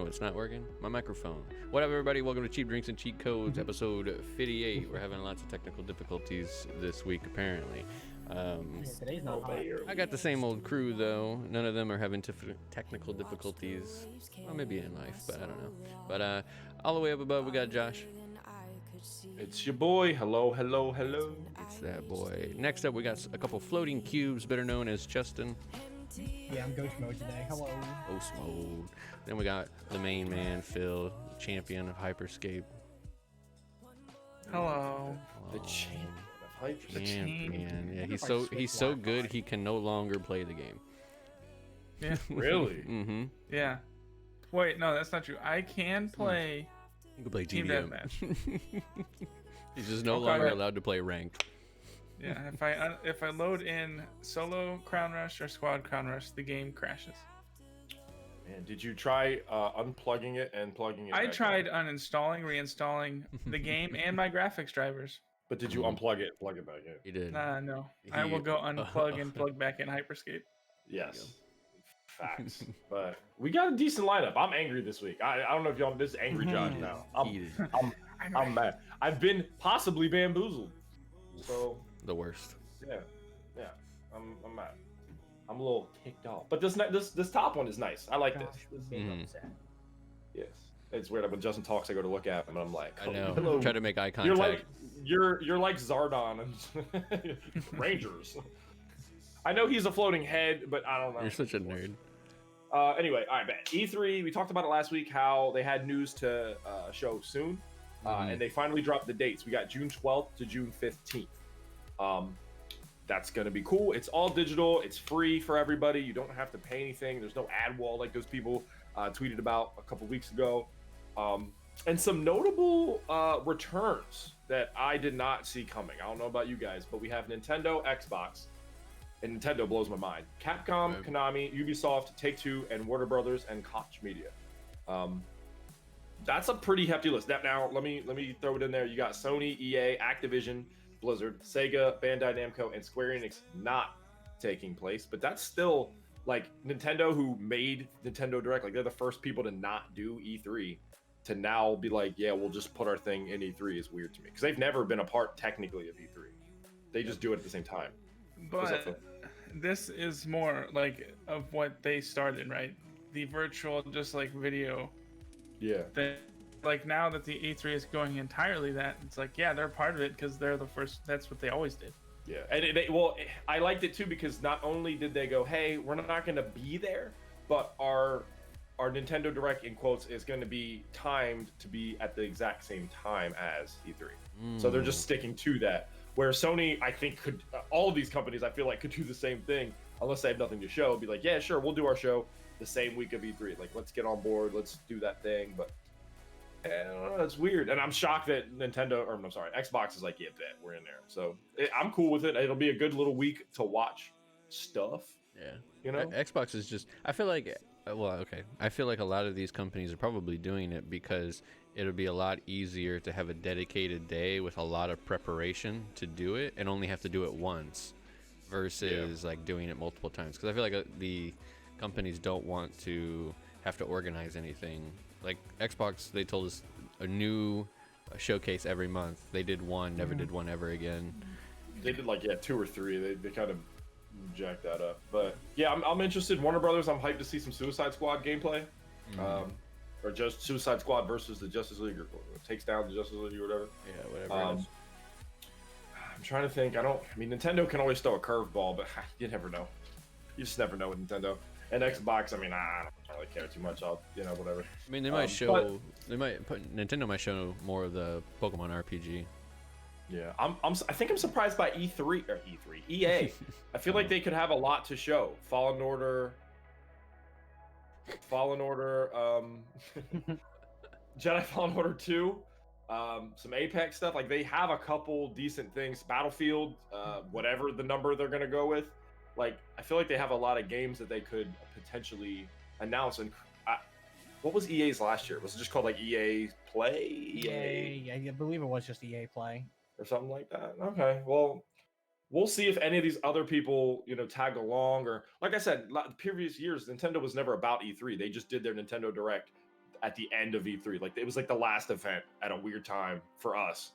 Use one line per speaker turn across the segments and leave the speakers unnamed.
Oh, it's not working? My microphone. What up, everybody? Welcome to Cheap Drinks and Cheat Codes, episode 58. We're having lots of technical difficulties this week, apparently.
Today's not hot.
I got the same old crew, though. None of them are having technical difficulties. Well, maybe in life, but I don't know. But all the way up above, we got Josh.
It's your boy. Hello, hello, hello.
It's that boy. Next up, we got a couple floating cubes, better known as Justin.
Yeah, I'm ghost mode today. Hello.
Ghost mode. Then we got the main man, Phil, champion of Hyperscape.
Hello.
The champion of Hyperscape.
Champion. Yeah, he's so good he can no longer play the game.
Yeah.
Really?
Mm-hmm.
Yeah. Wait, no, that's not true. I can play
You can play
Team
TVM.
Deathmatch.
He's just no
Okay.
longer allowed to play ranked.
Yeah, if I load in solo Crown Rush or squad Crown Rush, the game crashes.
Man, did you try unplugging it and plugging it
I
back
tried
in?
uninstalling, reinstalling the game and my graphics drivers.
But did you unplug it and plug it back in?
He did.
No. I will go unplug and plug back in Hyperscape.
Yes. Facts. But we got a decent lineup. I'm angry this week. I don't know if y'all, this is Angry Josh now.
Heated.
I'm mad. I've been possibly bamboozled. So
The worst.
yeah. I'm mad. I'm a little ticked off. But this top one is nice. I like this. Yes. It's weird. When Justin talks, I go to look at him, and I'm like,
I know.
hello.
Try to make eye
You're
contact.
like you're like Zardon and Rangers. I know he's a floating head, but I don't know.
You're such a nerd.
Anyway, all right, bet. E3, we talked about it last week, how they had news to show soon, and they finally dropped the dates. We got June 12th to June 15th. That's going to be cool. It's all digital. It's free for everybody. You don't have to pay anything. There's no ad wall like those people tweeted about a couple weeks ago. And some notable returns that I did not see coming. I don't know about you guys, but we have Nintendo, Xbox, and Nintendo blows my mind. Capcom,
Right.
Konami, Ubisoft, Take-Two, and Warner Brothers and Koch Media. That's a pretty hefty list. Now let me throw it in there. You got Sony, EA, Activision, Blizzard, Sega, Bandai Namco, and Square Enix not taking place, but that's still like Nintendo, who made Nintendo Direct. Like, they're the first people to not do E3, to now be like, yeah, we'll just put our thing in E3 is weird to me, because they've never been a part technically of E3. They just do it at the same time.
But this is more like of what they started, right? The virtual, just like video
Yeah.
thing. Like, now that the E3 is going entirely that, it's like, yeah, they're part of it because they're the first. That's what they always did.
Yeah, and I liked it too, because not only did they go, hey, we're not going to be there, but our Nintendo Direct, in quotes, is going to be timed to be at the exact same time as E3. So they're just sticking to that. Where Sony, I think, could, all of these companies, I feel like, could do the same thing, unless they have nothing to show. Be like, yeah, sure, we'll do our show the same week of E3. Like, let's get on board, let's do that thing. But I don't know, it's weird, and I'm shocked that Xbox is like, yeah, bet, we're in there. So I'm cool with it. It'll be a good little week to watch stuff.
Yeah.
You know?
Xbox is just, I feel like a lot of these companies are probably doing it because it'll be a lot easier to have a dedicated day with a lot of preparation to do it and only have to do it once versus like doing it multiple times. Because I feel like the companies don't want to have to organize anything. Like Xbox, they told us a new showcase every month. They did one, never did one ever again.
They did like 2 or 3. They kind of jacked that up. But yeah, I'm interested. Warner Brothers, I'm hyped to see some Suicide Squad gameplay. Or just Suicide Squad versus the Justice League, or takes down the Justice League or whatever.
Yeah, whatever it is.
I'm trying to think. Nintendo can always throw a curveball, but you never know. You just never know with Nintendo. And Xbox, I don't really care too much. Whatever.
I mean, they might show, Nintendo might show more of the Pokemon RPG.
Yeah, I think I'm surprised by EA. I feel like they could have a lot to show. Fallen Order, Jedi Fallen Order 2, some Apex stuff. Like, they have a couple decent things. Battlefield, whatever the number they're gonna go with. Like, I feel like they have a lot of games that they could potentially announce. And what was EA's last year? Was it just called like EA Play?
EA, I believe it was just EA Play.
Or something like that. Okay, well, we'll see if any of these other people, tag along. Or, like I said, previous years, Nintendo was never about E3. They just did their Nintendo Direct at the end of E3. Like it was like the last event at a weird time for us.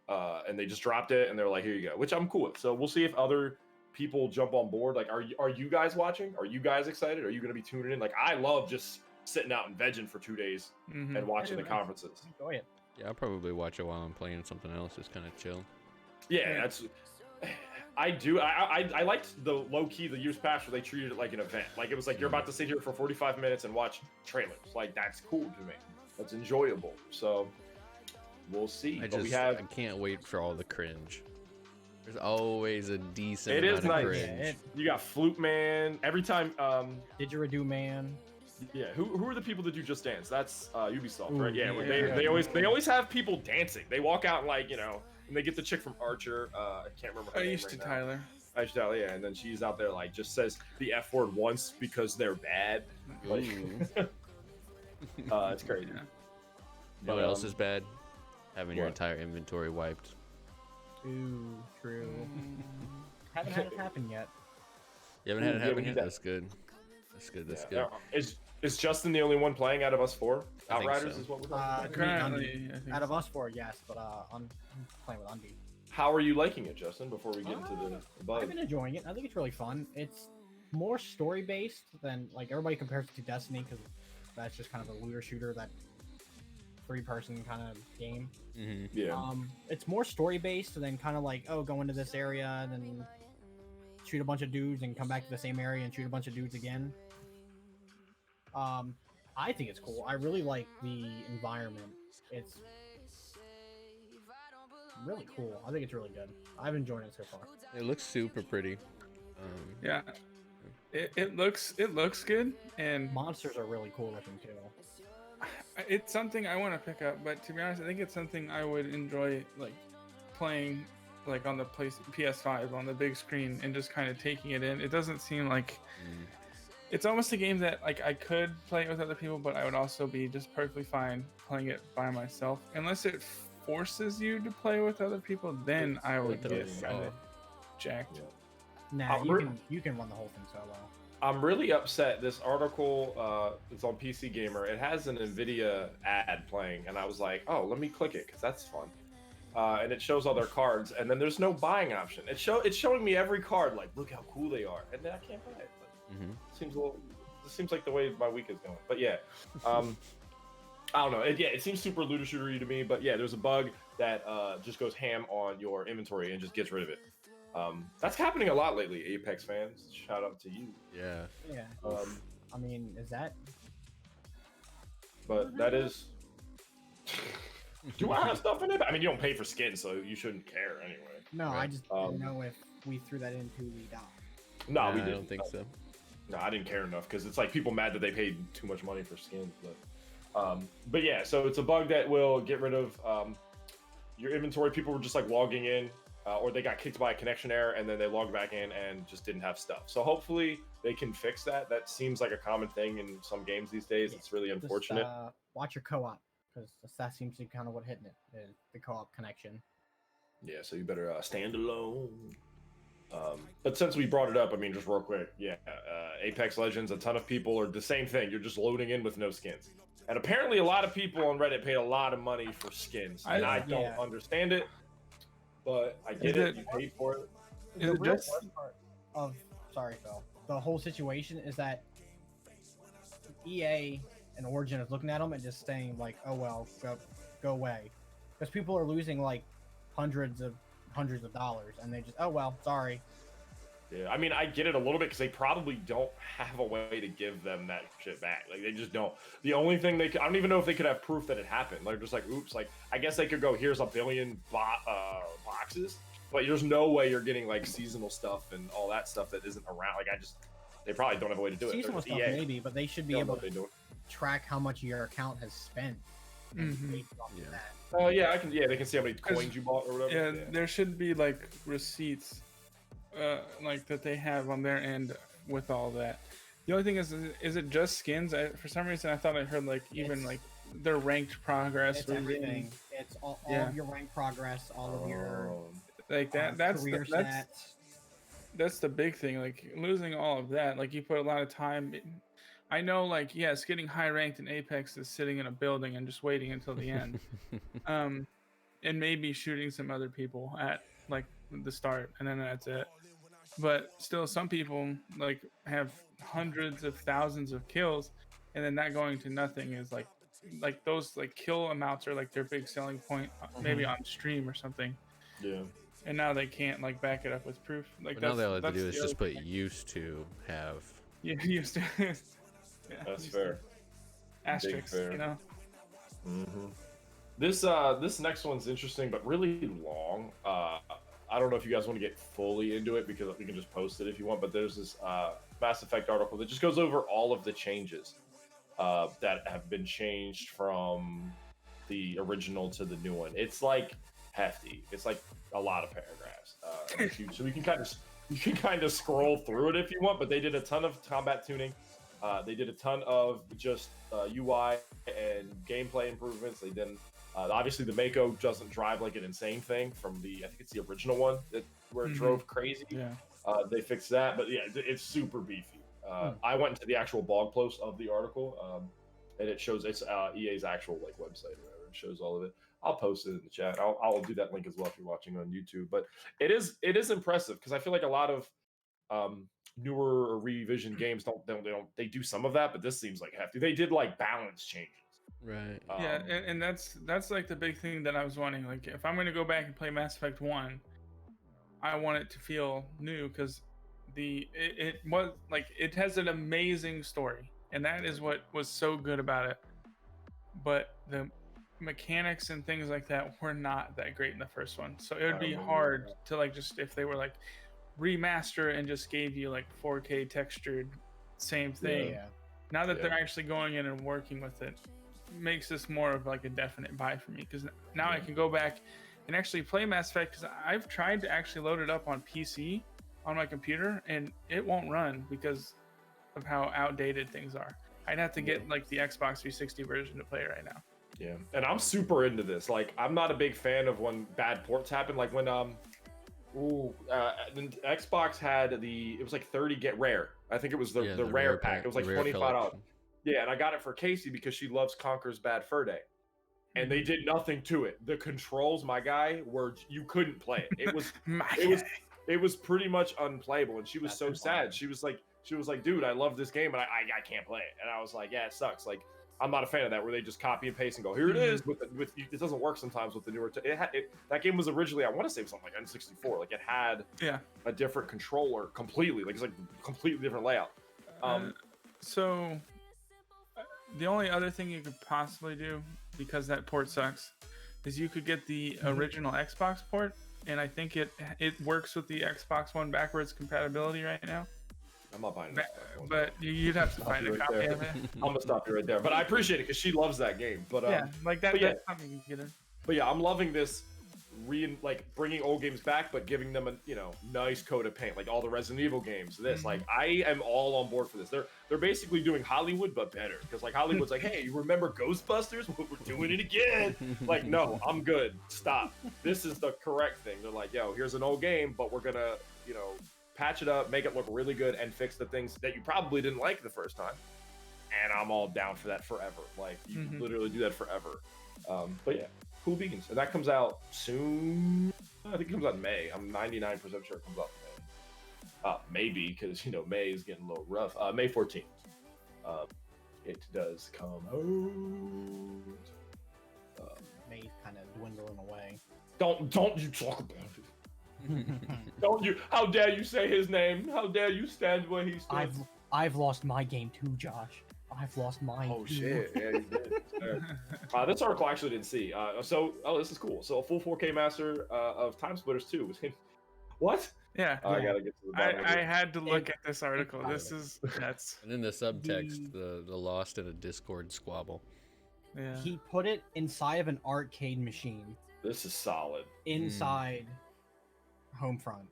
And they just dropped it and they're like, here you go, which I'm cool with. So we'll see if other people jump on board. Like, are you guys watching? Are you guys excited? Are you going to be tuning in? Like, I love just sitting out and vegging for 2 days and watching the conferences.
Enjoy it.
Yeah, I'll probably watch it while I'm playing something else. Just kind of chill.
Yeah, that's. I do. I liked the low key the years past where they treated it like an event. Like it was like you're about to sit here for 45 minutes and watch trailers. Like that's cool to me. That's enjoyable. So we'll see.
I can't wait for all the cringe. There's always a decent
It is
amount of
nice.
cringe.
You got Flute Man every time.
Didgeridoo Man.
Yeah, who are the people that do Just Dance? That's Ubisoft,
Ooh,
right? Yeah,
yeah.
they always have people dancing. They walk out and like and they get the chick from Archer. I can't remember her name
Used to
right now.
Tyler.
I used to Tyler, yeah, and then she's out there like just says the F word once because they're bad. Like, it's crazy.
You know what else is bad? Having your
what?
entire inventory wiped.
Ooh, true. Haven't had it happen yet.
You haven't had
Ooh,
it
yeah,
happen
we
yet?
need that.
That's good. That's good. That's
Yeah.
good.
Is Justin the only one playing out of us four?
I think
Outriders
so.
is what we're talking about.
Currently, I think
Out of
so.
us four, yes, but I'm playing with Undy.
How are you liking it, Justin? Before we get into the
I've
bug.
been enjoying it. I think it's really fun. It's more story based than like everybody compares it to Destiny because that's just kind of a looter shooter, that 3-person kind of game.
Mm-hmm.
Yeah.
It's more story based than kind of like, oh, go into this area and then shoot a bunch of dudes and come back to the same area and shoot a bunch of dudes again. I think it's cool. I really like the environment. It's really cool. I think it's really good. I've enjoyed it so far.
It looks super pretty.
Yeah, it looks good, and
Monsters are really cool looking too.
it's something I want to pick up. But to be honest, I think it's something I would enjoy like playing like on the PS5 on the big screen and just kind of taking it in. It doesn't seem like it's almost a game that like I could play it with other people, but I would also be just perfectly fine playing it by myself. Unless it forces you to play with other people, then I would get kind of jacked.
Nah, you can run the whole thing solo.
I'm really upset. This article, it's on PC Gamer. It has an NVIDIA ad playing, and I was like, oh, let me click it because that's fun. And it shows all their cards, and then there's no buying option. It's showing me every card, like look how cool they are, and then I can't buy it. It seems like the way my week is going. But yeah, I don't know. It seems super looter shootery to me. But yeah, there's a bug that just goes ham on your inventory and just gets rid of it. That's happening a lot lately, Apex fans. Shout out to you.
Yeah.
Yeah. I mean, is that?
But that is. Do I have stuff in it? I mean, you don't pay for skins, so you shouldn't care anyway.
No,
Right.
I just didn't know if we threw that in too we died.
No, we
I
didn't.
don't think so.
No, I didn't care enough because it's like people mad that they paid too much money for skins. But yeah, so it's a bug that will get rid of your inventory. People were just like logging in, or they got kicked by a connection error and then they logged back in and just didn't have stuff. So hopefully they can fix that. That seems like a common thing in some games these days. It's really unfortunate.
Just, watch your co-op because that seems to be kind of what hitting it. The co-op connection.
Yeah, so you better stand alone. But since we brought it up, I mean, just real quick, yeah, Apex Legends, a ton of people are the same thing. You're just loading in with no skins. And apparently a lot of people on Reddit paid a lot of money for skins. And I don't understand it, but I get it. You paid for it.
Is it just
worst part of sorry, Phil. The whole situation is that EA and Origin is looking at them and just saying like, "Oh well, go away," because people are losing like hundreds of dollars, and they just, "Oh well, sorry."
Yeah, I mean, I get it a little bit because they probably don't have a way to give them that shit back. Like, they just don't. The only thing I don't even know if they could have proof that it happened. Like, just like, oops, like, I guess they could go, here's a billion boxes, but there's no way you're getting, like, seasonal stuff and all that stuff that isn't around. Like, they probably don't have a way to do it.
Seasonal
They're
stuff
EA.
maybe, but they should be
They don't
able
know what
to
they do.
track how much your account has spent. Based off of that.
Oh, yeah, they can see how many coins you bought or whatever.
Yeah, there should be like receipts, like that they have on their end with all that. The only thing is it just skins? For some reason, I thought I heard like even
It's-
like their ranked progress.
It's
was
everything. It's all of your rank progress, all of your
like that. That's
career
that's the big thing. Like losing all of that. Like you put a lot of time. I know, like, yes, getting high ranked in Apex is sitting in a building and just waiting until the end. And maybe shooting some other people at like the start, and then that's it. But still, some people like have hundreds of thousands of kills, and then that going to nothing is like those like kill amounts are like their big selling point, maybe on stream or something.
Yeah.
And now they can't like back it up with proof. Like
But now they all have to
that's
do
the
is just
other
put
thing.
used to have.
You used to. Yeah,
That's
used
fair.
to. Asterisks,
fair.
you know.
Mm-hmm. This next one's interesting, but really long. I don't know if you guys want to get fully into it because we can just post it if you want. But there's this Mass Effect article that just goes over all of the changes that have been changed from the original to the new one. It's like hefty. It's like a lot of paragraphs. So you can kind of scroll through it if you want. But they did a ton of combat tuning. They did a ton of just UI and gameplay improvements. They did obviously the Mako doesn't drive like an insane thing from I think it's the original one where it drove crazy.
Yeah.
They fixed that, but yeah, it's super beefy. I went into the actual blog post of the article, and it shows it's EA's actual like website or whatever. It shows all of it. I'll post it in the chat. I'll do that link as well if you're watching on YouTube. But it is impressive because I feel like a lot of newer or revision games they do some of that, but this seems like hefty. They did like balance changes.
Right.
Yeah, and that's like the big thing that I was wanting. Like, if I'm going to go back and play Mass Effect 1, I want it to feel new because it was like it has an amazing story, and that is what was so good about it. But the mechanics and things like that were not that great in the first one, so it would be hard to like just if they were like remaster and just gave you like 4K textured same thing.
Yeah.
Now that they're actually going in and working with it, makes this more of like a definite buy for me because now I can go back and actually play Mass Effect because I've tried to actually load it up on PC on my computer and it won't run because of how outdated things are. I'd have to get like the Xbox 360 version to play it right now.
Yeah, and I'm super into this. Like, I'm not a big fan of when bad ports happen. Like when the Xbox had it was like 30 get rare. I think it was the rare pack. It was like $25. Yeah, and I got it for Casey because she loves Conker's Bad Fur Day. And they did nothing to it. The controls, my guy, you couldn't play it. It was pretty much unplayable, and she was so sad. She was like, dude, I love this game, but I can't play it. And I was like, yeah, it sucks. Like, I'm not a fan of that where they just copy and paste and go, here it is. It doesn't work sometimes with the newer. That game was originally, I want to say something like N64. Like it had a different controller completely. Like it's like a completely different layout.
So the only other thing you could possibly do, because that port sucks, is you could get the original Xbox port, and I think it works with the Xbox One backwards compatibility right now.
I'm not buying this.
But you'd have to find a copy of it.
I'm gonna stop you right there. But I appreciate it because she loves that game. But
yeah, like that. That's something you can get in.
But yeah, I'm loving this. Bringing old games back, but giving them a nice coat of paint, like all the Resident Evil games. Like I am all on board for this. They're basically doing Hollywood but better because like Hollywood's like, hey, you remember Ghostbusters? We're doing it again. Like, no, I'm good. Stop. This is the correct thing. They're like, yo, here's an old game, but we're gonna patch it up, make it look really good, and fix the things that you probably didn't like the first time. And I'm all down for that forever. Like you can literally do that forever. But yeah. Cool beans. And that comes out soon. I think it comes out in May. I'm 99% sure it comes out in May. Maybe, because, May is getting a little rough. May 14th. It does come out.
May's kind of dwindling away.
Don't you talk about it. Don't you. How dare you say his name? How dare you stand where he stood?
I've lost my game too, Josh. I've lost mine.
Oh shit! Yeah, you did. This article I actually didn't see. This is cool. So a full 4K master of Time Splitters 2 was in. What?
Yeah.
I gotta get to the bottom.
I had to look at this article. This is nuts.
And in the subtext, the lost in a Discord squabble.
Yeah.
He put it inside of an arcade machine.
This is solid.
Inside Homefront.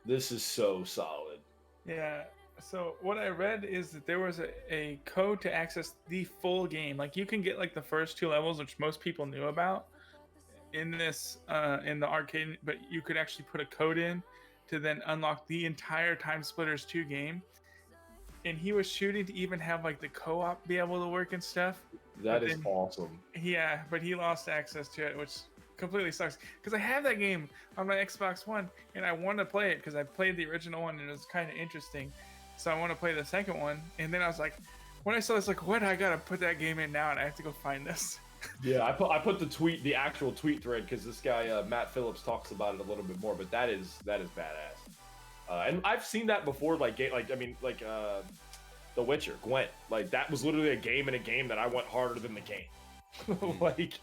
This is so solid.
Yeah. So what I read is that there was a code to access the full game. Like you can get like the first 2 levels, which most people knew about in this in the arcade, but you could actually put a code in to then unlock the entire Time Splitters 2 game. and he was shooting to even have like the co-op be able to work and stuff.
That
But
is
then-
awesome.
Yeah, but he lost access to it, which completely sucks. Because I have that game on my Xbox One, and I want to play it because I played the original one and it was kind of interesting. So I want to play the second one. And then I was like, when I saw this, like, what? I gotta put that game in now, and I have to go find this.
Yeah, I put the actual tweet thread because this guy Matt Phillips talks about it a little bit more, but that is badass. And I've seen that before, The Witcher, Gwent. Like that was literally a game in a game that I went harder than the game. Like,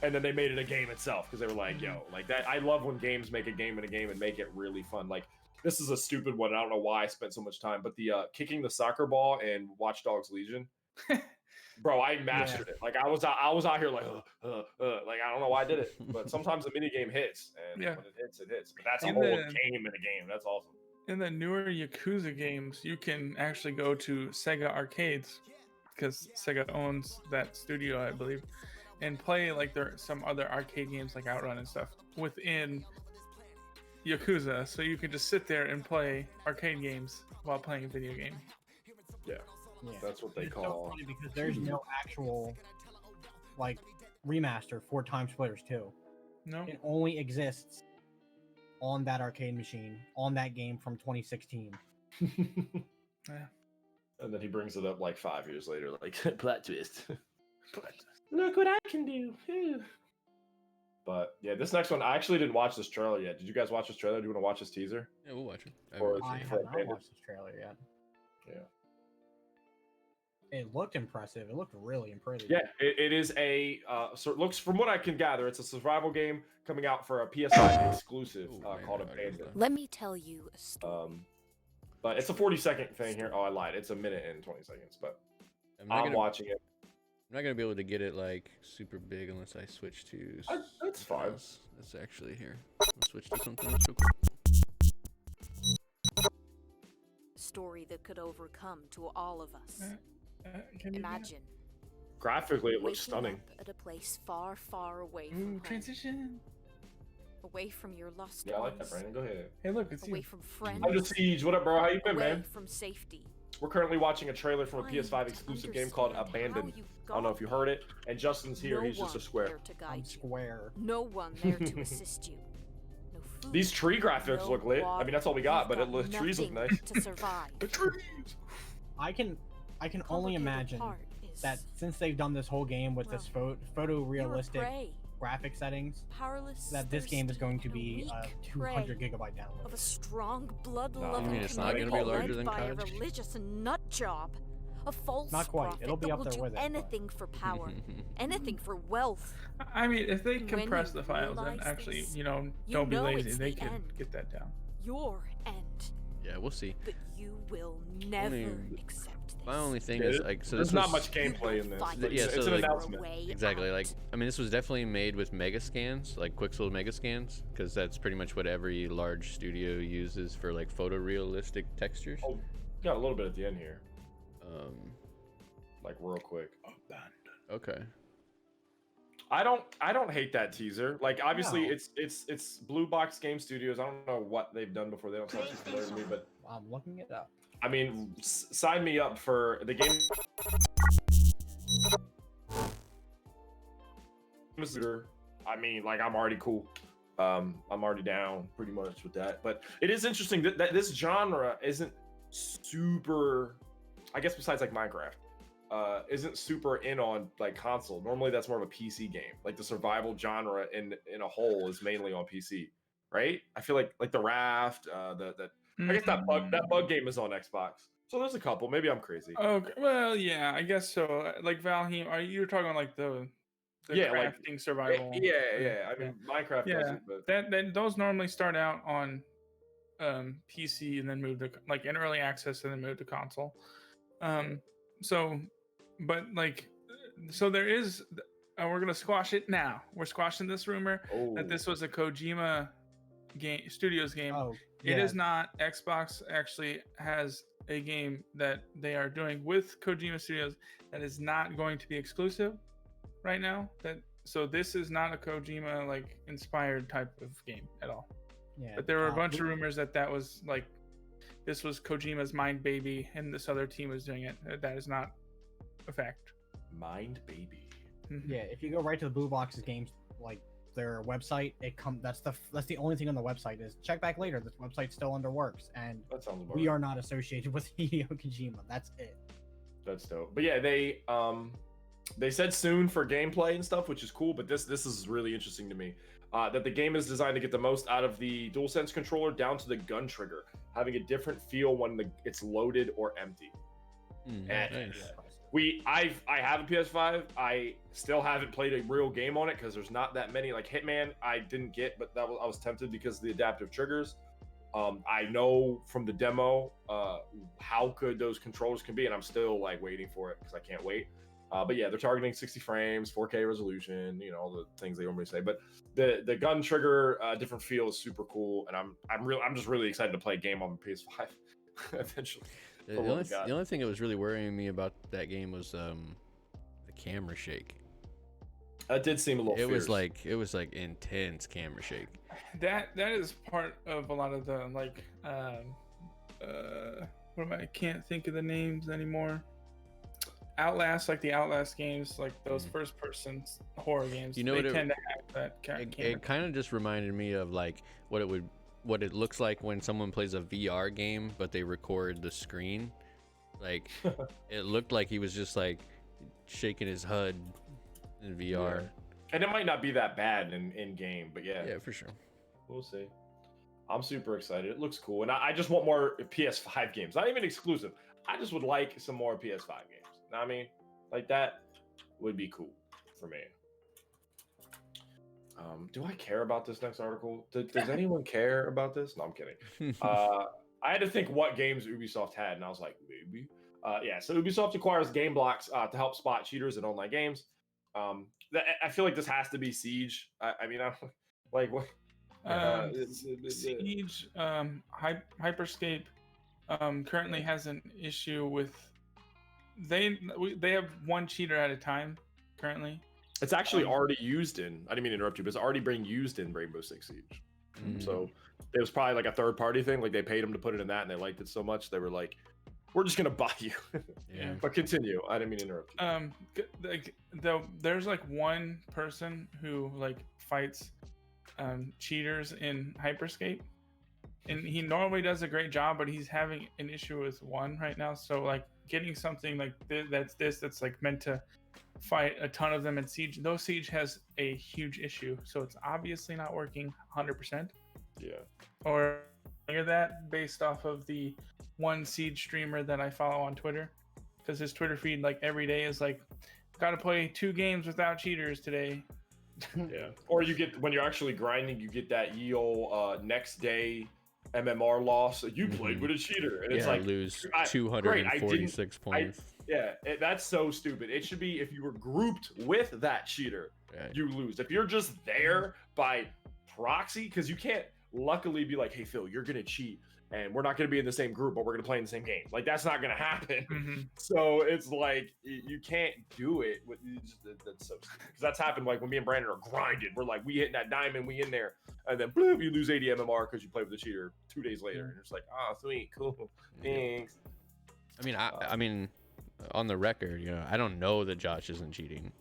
and then they made it a game itself because they were like, yo, like that. I love when games make a game in a game and make it really fun. Like this is a stupid one. I don't know why I spent so much time, but the kicking the soccer ball in Watch Dogs Legion. Bro, I mastered it. Like I was out here like I don't know why I did it, but sometimes the mini game hits, and when it hits, it hits. But that's a
And
whole
then-
game in a game. That's awesome.
In the newer Yakuza games, you can actually go to Sega arcades because Sega owns that studio, I believe, and play like there some other arcade games like Outrun and stuff within Yakuza. So you can just sit there and play arcade games while playing a video game.
Yeah,
Yeah.
that's what they
It's so
call.
funny because there's no actual like remaster for Time Splitters 2.
No,
It only exists on that arcade machine on that game from 2016.
Yeah.
And then he brings it up like 5 years later, like plot twist. Look what I can do. But yeah, this next one, I actually didn't watch this trailer yet. Did you guys watch this trailer? Do you want to watch this teaser?
Yeah, we'll watch it. I
Or-
haven't
I
watched it
have
yet.
not
Bandit.
watched this trailer yet.
Yeah.
It looked impressive. It looked really impressive.
Yeah, it is a so it looks, from what I can gather, it's a survival game coming out for a PS5 exclusive
Ooh,
called
man, I guess
Abandoned.
Let me tell you a story.
But it's a 40-second thing here. Oh, I lied. It's a minute and 20 seconds. But
I'm not
I'm
gonna,
watching it.
I'm not gonna be able to get it like super big unless I switch to.
That's
something
fine.
else. That's actually here. I'll switch to something else real quick.
A story that could overcome to all of us.
Can you do that?
Imagine
Graphically, it looks
waking
stunning.
up at a place far, far away from
Ooh,
home,
transition.
away from your lost
Yeah, I like that,
ones,
Brandon. Go ahead.
Hey, look, it's
away
you.
from friends,
Under Siege. What up, bro? How you been,
away
man?
from safety.
We're currently watching a trailer from a
Trying
PS5
to
exclusive game called
understand how
Abandoned.
you
I don't know if you heard it. And Justin's here.
No
He's just a
one
square.
there to
I'm
guide you.
square.
No one there to assist you. No food,
These tree graphics
no
look lit. I
water.
mean, that's all we got,
You've
but the trees look
nothing
nice.
to survive.
The trees.
I can only
Complicated
imagine
part is
that since they've done this whole game with this
you're
photorealistic
prey,
graphic settings,
powerless,
that this game is
thirsty,
going to
and
be a
weak
200
prey
gigabyte
of a
download.
strong,
Nah,
blood-loving
I mean,
it's not
community
gonna be
led
larger than
by a
COD.
religious nut job, a false
Not quite.
prophet
It'll be
that
up
will
there
do
with it, but-
anything for power, anything for wealth.
I mean, if they
When
compress
you
the files and
realize
actually,
this,
don't
you
be
know
lazy,
it's
they
the
could
end.
get that down.
Your end,
Yeah, we'll see.
but you will never
Only-
accept this.
My only thing
Yeah,
is like, so
There's
this
not
was,
much gameplay in this.
Fight
But
Yeah,
it's,
so,
it's an
like-
announcement.
Way
Exactly.
out.
Like, I mean, this was definitely made with mega scans, like Quixel mega scans, because that's pretty much what every large studio uses for like photorealistic textures.
Oh, got a little bit at the end here,
Um,
like real quick.
okay.
I don't hate that teaser. Like obviously
No.
it's Blue Box Game Studios. I don't know what they've done before. They don't sound too familiar to me, but
I'm looking it up.
I mean, sign me up for the game. I mean, like I'm already cool. I'm already down pretty much with that. But it is interesting that this genre isn't super. I guess besides like Minecraft, isn't super in on like console. Normally that's more of a PC game. Like the survival genre in a whole is mainly on PC, right? I feel like the Raft, I guess that bug game is on Xbox. So there's a couple. Maybe I'm crazy.
Okay, well, yeah, I guess so. Like Valheim, are you talking like the
Yeah, like-
crafting survival?
Yeah. I mean, Minecraft
Yeah.
doesn't, but
That those normally start out on PC and then move to like in early access and then move to console. So, but like, so there is. We're gonna squash it now. We're squashing this rumor that this was a Kojima Studios game.
Oh,
It
yeah.
is not. Xbox actually has a game that they are doing with Kojima Studios that is not going to be exclusive right now. So this is not a Kojima like inspired type of game at all.
Yeah.
But there were a bunch of rumors that was like this was Kojima's mind baby and this other team was doing it. That is not a fact.
Mind baby.
Yeah, if you go right to the Blue Box's games, like their website, that's the only thing on the website is check back later. This website's still under works, and
That sounds about
we
right.
are not associated with Hideo Kojima. That's it.
That's dope. But yeah, they said soon for gameplay and stuff, which is cool. But this is really interesting to me. That the game is designed to get the most out of the DualSense controller down to the gun trigger, having a different feel when it's loaded or empty. And
Nice.
I have a PS5. I still haven't played a real game on it because there's not that many. Like Hitman, I didn't get, but I was tempted because of the adaptive triggers. I know from the demo how good those controllers can be, and I'm still like waiting for it because I can't wait. But yeah, they're targeting 60 frames, 4K resolution, all the things they normally say. But the gun trigger different feel is super cool, and I'm just really excited to play a game on the PS5 eventually.
The only thing that was really worrying me about that game was the camera shake.
That did seem a little.
It was
fierce.
like intense camera shake.
That is part of a lot of the I can't think of the names anymore. Outlast, like the Outlast games, like those first person horror games, they tend to have that camera.
It kind of just reminded me of like what it looks like when someone plays a VR game but they record the screen. Like it looked like he was just like shaking his HUD in VR.
Yeah. And it might not be that bad in game, but yeah.
Yeah, for sure.
We'll see. I'm super excited. It looks cool. And I just want more PS5 games. Not even exclusive. I just would like some more PS5 games. You know what I mean? Like that would be cool for me. Do I care about this next article? Does anyone care about this? No, I'm kidding. I had to think what games Ubisoft had, and I was like, maybe. Yeah, so Ubisoft acquires game blocks to help spot cheaters in online games. I feel like this has to be Siege. I mean, I'm like what?
Siege, Hyperscape, currently has an issue with they have one cheater at a time currently.
It's actually already used in. I didn't mean to interrupt you, but it's already being used in Rainbow Six Siege. So it was probably like a third party thing. Like they paid them to put it in that, and they liked it so much they were like, "We're just gonna buy you."
Yeah.
But continue. I didn't mean to interrupt you.
There's like one person who like fights cheaters in Hyperscape, and he normally does a great job, but he's having an issue with one right now. So like getting something like that's like meant to fight a ton of them in Siege. Though Siege has a huge issue, so it's obviously not working 100%.
Yeah.
Or hear that based off of the one Siege streamer that I follow on Twitter, because his Twitter feed like every day is like, gotta play 2 games without cheaters today.
Yeah. Or you get, when you're actually grinding, you get that ye old next day MMR loss. You played with a cheater, and it's like
lose
I-
246 points.
that's so stupid. It should be if you were grouped with that cheater,
Right.
you lose. If you're just there by proxy, because you can't luckily be like, hey Phil, you're gonna cheat and we're not gonna be in the same group, but we're gonna play in the same game. Like that's not gonna happen.
Mhm.
So it's like you can't do it. That's so because that's happened. Like when me and Brandon are grinding, we're like we hitting that diamond, we in there, and then bloop, you lose 80 MMR because you played with the cheater 2 days later, and it's like, oh sweet, cool, thanks.
I mean, on the record, I don't know that Josh isn't cheating.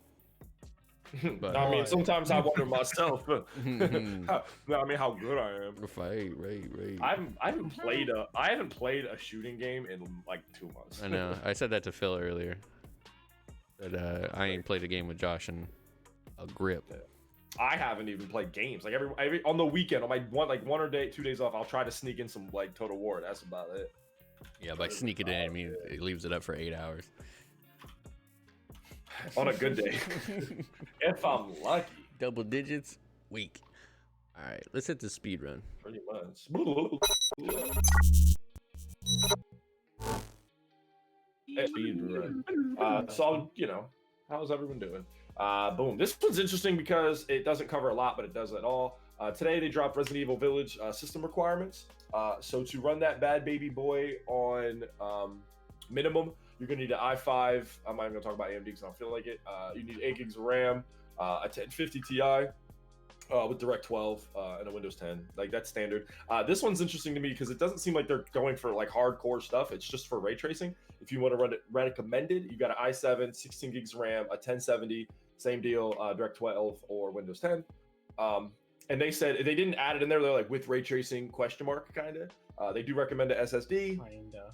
But
I mean, sometimes I wonder myself. How good I am.
Right.
I haven't played a shooting game in like 2 months.
I know. I said that to Phil earlier. That I ain't played a game with Josh in a grip.
I haven't even played games. Like every on the weekend, on my 2 days off, I'll try to sneak in some like Total War. That's about it.
Yeah, by sneaking in, I mean it leaves it up for 8 hours.
On a good day. If I'm lucky.
Double digits, weak. All right, let's hit the speed run.
Pretty much. Speed run. So how's everyone doing? Boom. This one's interesting because it doesn't cover a lot, but it does it all. Today they dropped Resident Evil Village system requirements. So to run that bad baby boy on minimum, you're gonna need an i5. I'm not even gonna talk about AMD because I don't feel like it. You need 8 gigs of RAM, a 1050 Ti, with Direct 12 and a Windows 10. Like that's standard. This one's interesting to me because it doesn't seem like they're going for like hardcore stuff. It's just for ray tracing. If you want to run it recommended, you got an i7, 16 gigs RAM, a 1070, same deal, Direct 12 or Windows 10. And they said they didn't add it in there. They're like with ray tracing question mark kind of. They do recommend a SSD.
Kinda.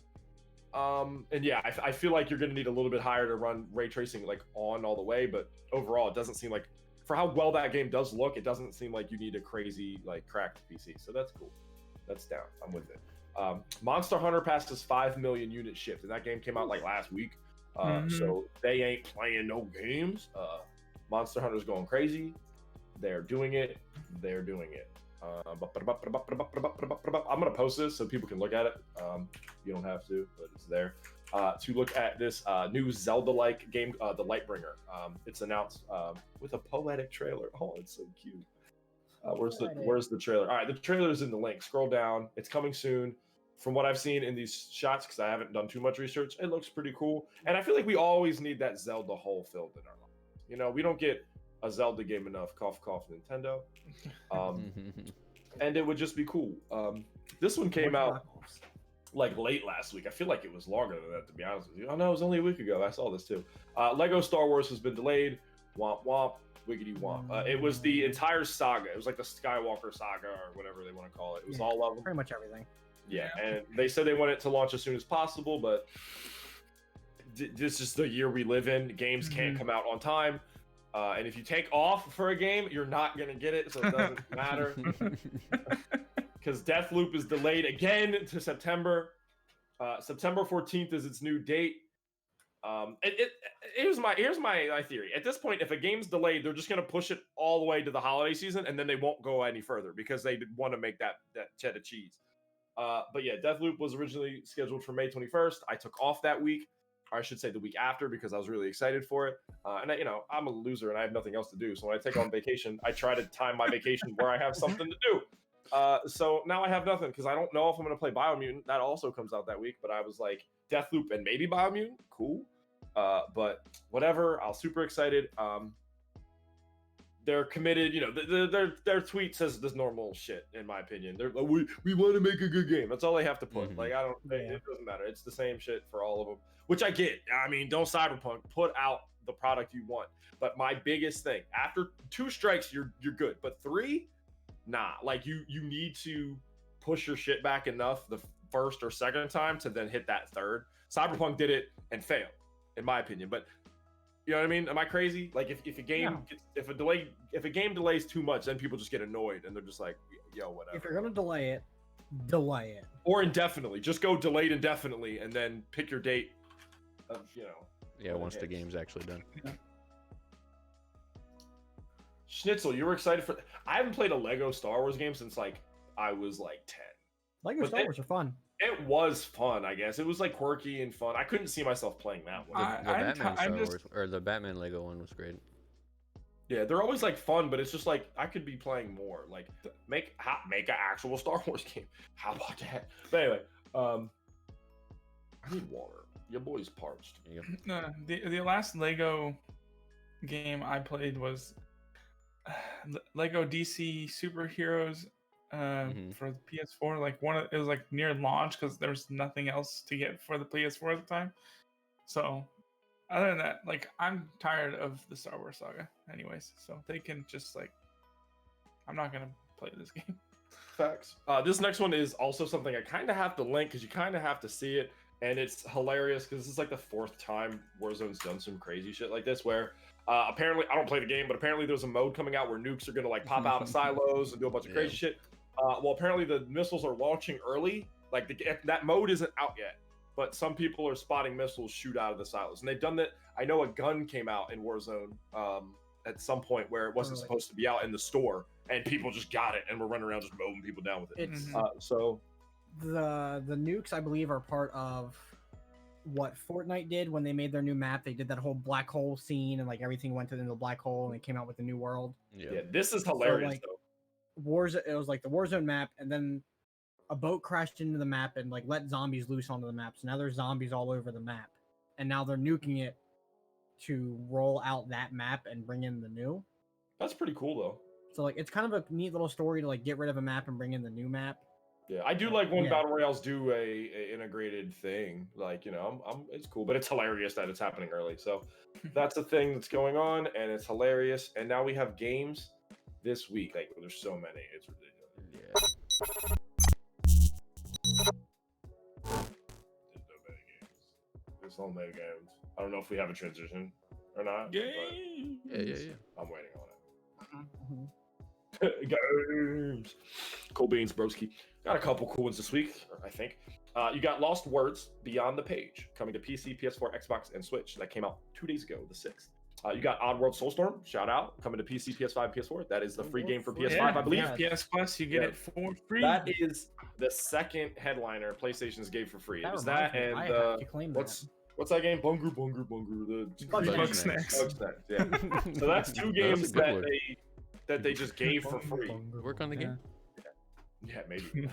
And yeah, I feel like you're going to need a little bit higher to run ray tracing like on all the way, but overall, it doesn't seem like for how well that game does look, it doesn't seem like you need a crazy like cracked PC. So that's cool. That's down. I'm with it. Monster Hunter passes 5 million units shipped, and that game came out like last week. So they ain't playing no games. Monster Hunter's going crazy. They're doing it. They're doing it. I'm gonna post this so people can look at it. You don't have to, but it's there. To look at this new Zelda-like game, The Lightbringer. It's announced with a poetic trailer. Oh, it's so cute. Where's the trailer? All right, the trailer is in the link. Scroll down. It's coming soon. From what I've seen in these shots, because I haven't done too much research, it looks pretty cool. And I feel like we always need that Zelda hole filled in our life. You know, we don't get a Zelda game enough. Cough, cough, Nintendo. And it would just be cool. This one came out like late last week. I feel like it was longer than that, to be honest with you. Oh no, it was only a week ago. I saw this too. Lego Star Wars has been delayed. Womp womp, wiggity womp. It was the entire saga. It was like the Skywalker saga or whatever they want to call it. It was all of them.
Pretty much everything.
Yeah, and they said they want it to launch as soon as possible, but this is the year we live in. Games can't come out on time. And if you take off for a game, you're not going to get it, so it doesn't matter. Because Deathloop is delayed again to September. September 14th is its new date. Here's my theory. At this point, if a game's delayed, they're just going to push it all the way to the holiday season, and then they won't go any further because they want to make that cheddar cheese. But yeah, Deathloop was originally scheduled for May 21st. I took off that week. Or I should say the week after, because I was really excited for it. And I'm a loser and I have nothing else to do. So when I take on vacation, I try to time my vacation where I have something to do. So now I have nothing because I don't know if I'm going to play Biomutant. That also comes out that week. But I was like, Deathloop and maybe Biomutant, cool. But whatever, I was super excited. They're committed, their tweet says this normal shit, in my opinion. They're like, we want to make a good game. That's all they have to put. Like, it doesn't matter. It's the same shit for all of them, which I get. I mean, don't Cyberpunk, put out the product you want. But my biggest thing, after 2 strikes, you're good. But 3, nah. Like, you need to push your shit back enough the first or second time to then hit that third. Cyberpunk did it and failed, in my opinion. But you know what I mean? Am I crazy? Like if a game if a game delays too much, then people just get annoyed and they're just like, yo, whatever.
If you're gonna delay it, delay it.
Or indefinitely. Just go delayed indefinitely and then pick your date of,
Yeah, once the game's actually done.
Yeah.
Schnitzel, you were excited for I haven't played a Lego Star Wars game since like I was like 10.
Lego Star Wars are fun.
It was fun, I guess. It was like quirky and fun. I couldn't see myself playing that one.
The Batman Lego one was great.
Yeah, they're always like fun, but it's just like I could be playing more. Like make an actual Star Wars game. How about that? But anyway, I need water. Your boy's parched.
No, the last Lego game I played was Lego DC Superheroes. For the PS4, like it was like near launch because there was nothing else to get for the PS4 at the time. So other than that, like I'm tired of the Star Wars saga anyways, so they can just like I'm not gonna play this game.
Facts. This next one is also something I kind of have to link because you kind of have to see it, and it's hilarious because this is like the 4th time Warzone's done some crazy shit like this where apparently I don't play the game, but apparently there's a mode coming out where nukes are gonna like pop out of silos and do a bunch of crazy shit. Well, apparently the missiles are launching early. Like that mode isn't out yet, but some people are spotting missiles shoot out of the silos, and they've done that. I know a gun came out in Warzone at some point where it wasn't supposed to be out in the store, and people just got it and were running around just mowing people down with it. So
the nukes, I believe, are part of what Fortnite did when they made their new map. They did that whole black hole scene, and like everything went into the black hole, and it came out with a new world.
Yeah, this is hilarious though.
It was like the Warzone map, and then a boat crashed into the map and like let zombies loose onto the map. So now there's zombies all over the map, and now they're nuking it to roll out that map and bring in the new.
That's pretty cool though.
So like it's kind of a neat little story to like get rid of a map and bring in the new map.
Yeah, I do like when
Yeah.
battle royales do a integrated thing. Like, you know, it's cool, but it's hilarious that it's happening early. So that's a thing that's going on, and it's hilarious. And now we have games this week. Like, there's so many, it's ridiculous.
Yeah.
There's so many games. There's so many games. I don't know if we have a transition or not.
Games.
Yeah.
I'm waiting on it.
Mhm.
Games. Cool beans, broski. Got a couple cool ones this week, I think. You got Lost Words Beyond the Page coming to PC, PS4, Xbox, and Switch. That came out 2 days ago, the 6th. You got Oddworld Soulstorm, shout out, coming to PC, PS5, PS4. That is the free game for PS5, I believe.
PS Plus, you get it for free.
That is the second headliner PlayStation's gave for free. It was
reminds
that
me,
and
I have to claim
what's that game? Bungur. The
Bugsnax.
Bugsnax, yeah. So that's two games that they just gave for free.
Work on the game.
Yeah, maybe.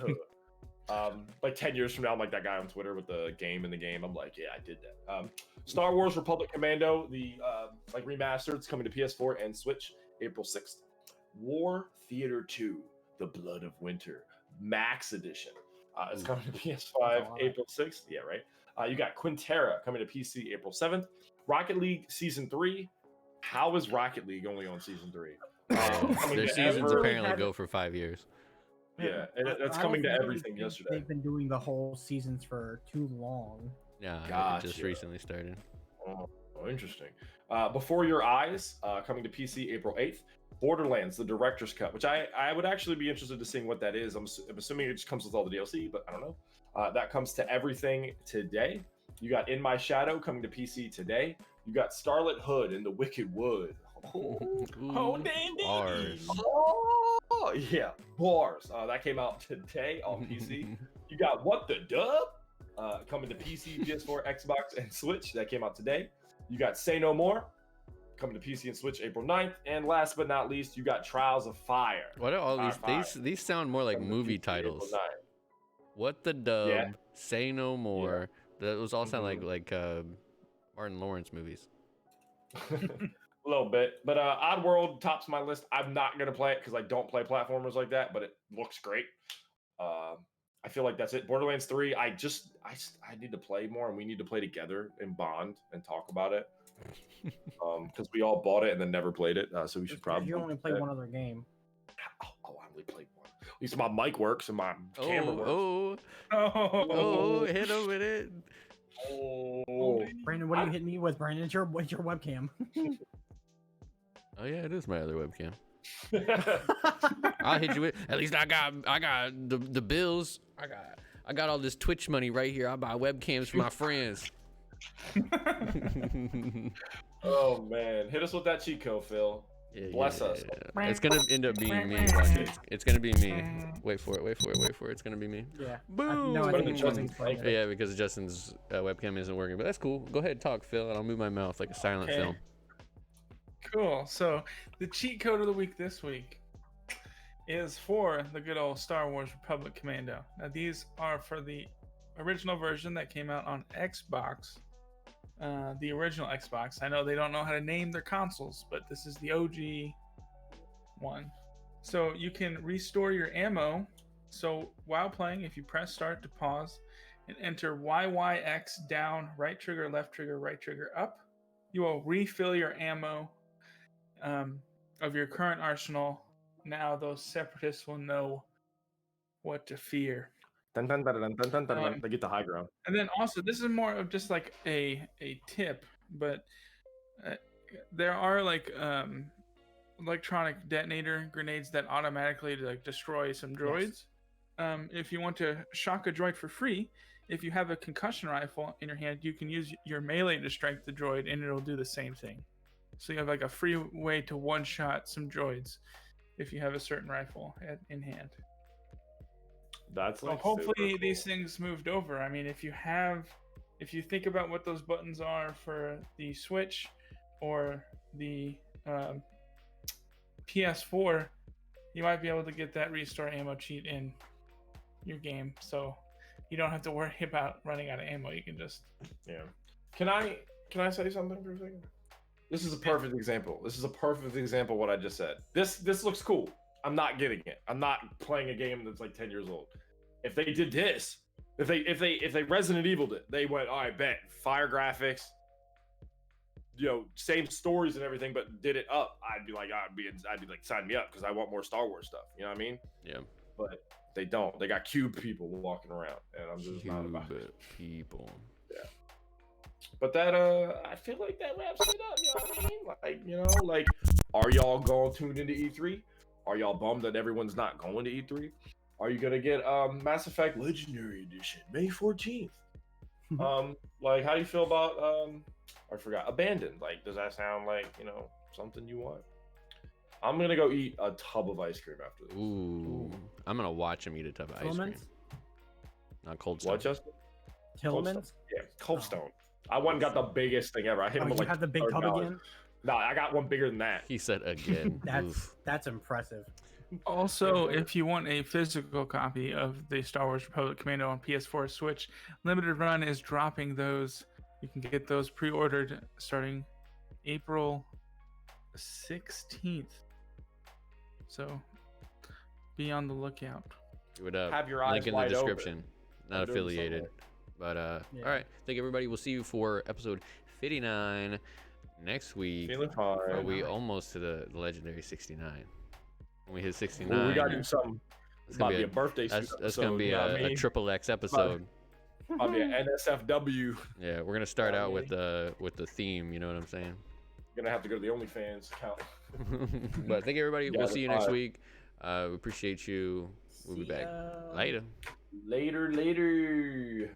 Like 10 years from now, I'm like that guy on Twitter with the game in the game. I'm like, yeah, I did that. Star Wars Republic Commando, the like remastered, it's coming to PS4 and Switch April 6th. War Theater 2, The Blood of Winter, Max Edition. It's coming to PS5 April 6th. Yeah, right. You got Quintera coming to PC April 7th. Rocket League Season 3. How is Rocket League only on Season 3?
Their seasons apparently go for 5 years.
Yeah, and that's coming to everything yesterday.
They've been doing the whole seasons for too long.
Yeah, it just
Gotcha.
recently started.
Oh, interesting. Before Your Eyes, coming to PC April 8th. Borderlands, the director's cut, which I would actually be interested to seeing what that is. I'm assuming it just comes with all the DLC, but I don't know. That comes to everything today. You got In My Shadow coming to PC today. You got Scarlet Hood in the Wicked Wood.
Ooh, bars.
Oh, yeah, bars. That came out today on PC. You got What the Dub coming to PC, PS4, Xbox, and Switch. That came out today. You got Say No More coming to PC and Switch April 9th. And last but not least, you got Trials of Fire.
What are all these sound more like movie titles. What the Dub,
Yeah.
Say No More. Those all sound like Martin Lawrence movies.
A little bit, but Oddworld tops my list. I'm not gonna play it because I don't play platformers like that, but it looks great. I feel like that's it. Borderlands 3. I need to play more, and we need to play together and bond and talk about it. Because we all bought it and then never played it, so we should probably.
You only play one other game.
Oh, I only played one. At least my mic works and my camera works.
Hit him with it.
Oh,
Brandon, what are you hitting me with, Brandon? It's your webcam.
Oh yeah, it is my other webcam. I'll hit you with. At least I got the bills. I got all this Twitch money right here. I buy webcams for my friends.
Oh man, hit us with that cheat code, Phil.
Yeah,
Bless us.
It's gonna end up being me. Watch it. It's gonna be me. Wait for it. It's gonna be me.
Yeah.
Boom.
No, I
Better
think
than
Justin's playing it.
Yeah, because Justin's webcam isn't working, but that's cool. Go ahead, talk, Phil, and I'll move my mouth like a silent
Okay.
film.
Cool. So the cheat code of the week this week is for the good old Star Wars Republic Commando. Now these are for the original version that came out on Xbox. The original Xbox. I know they don't know how to name their consoles, but this is the OG one. So you can restore your ammo. So while playing, if you press start to pause and enter YYX down, right trigger, right trigger up, you will refill your ammo of your current arsenal. Now those separatists will know what to fear.
Dun, dun, dun, dun, dun, dun, dun, dun. They get the high ground.
And then also, this is more of just like a tip, but there are like electronic detonator grenades that automatically like destroy some droids. If you want to shock a droid for free, if you have a concussion rifle in your hand, you can use your melee to strike the droid, and it'll do the same thing. So you have like a free way to one-shot some droids if you have a certain rifle in hand.
That's
So
like
hopefully
super cool.
these things moved over. I mean, if you think about what those buttons are for the Switch or the PS4, you might be able to get that restore ammo cheat in your game, so you don't have to worry about running out of ammo. You can just
Yeah. Can I say something for a second? This is a perfect example. This is a perfect example of what I just said. This looks cool. I'm not getting it. I'm not playing a game that's like 10 years old. If they did this, if they Resident Evil'd it, they went, all right, bet, fire graphics, same stories and everything, but did it up, I'd be like, sign me up because I want more Star Wars stuff. You know what I mean?
Yeah.
But they don't. They got cube people walking around, and I'm just not about it.
People.
Yeah. But that I feel like that wraps it up. You know what I mean? Like, are y'all going tuned into E3? Are y'all bummed that everyone's not going to E3? Are you gonna get Mass Effect Legendary Edition May 14th? Like, how do you feel about I forgot, Abandoned? Like, does that sound like something you want? I'm gonna go eat a tub of ice cream after this.
Ooh. I'm gonna watch him eat a tub of ice cream.
Tillman's?
Not Cold Stone.
What, Justin?
Tillman's?
Yeah, Cold Stone. I went and got the biggest thing ever. I hit him with
You
like
have the big tub
$100.
again?
No, I got one bigger than that.
He said again. Oof.
That's impressive.
Also, if you want a physical copy of the Star Wars Republic Commando on PS4 Switch, Limited Run is dropping those. You can get those pre-ordered starting April 16th. So be on the lookout.
Give it up.
Have your eyes
Link in the
wide open.
description. Not
I'm doing
affiliated.
something.
But
Yeah.
all right. Thank everybody. We'll see you for episode 59 next week.
Feeling fine.
Are we almost to the legendary 69? When we hit 69,
Ooh, we gotta do something.
it's
About
gonna
to be a birthday
that's
episode,
gonna be
you know what I
a
mean?
triple X episode.
About to be an NSFW.
Yeah, we're gonna start
Yeah,
out
maybe.
with the theme. You know what I'm saying?
Gonna have to go to the OnlyFans account.
But thank you, everybody.
Yeah,
We'll see you next
bye.
week. We appreciate you. We'll be
See
back
ya.
later.
Later.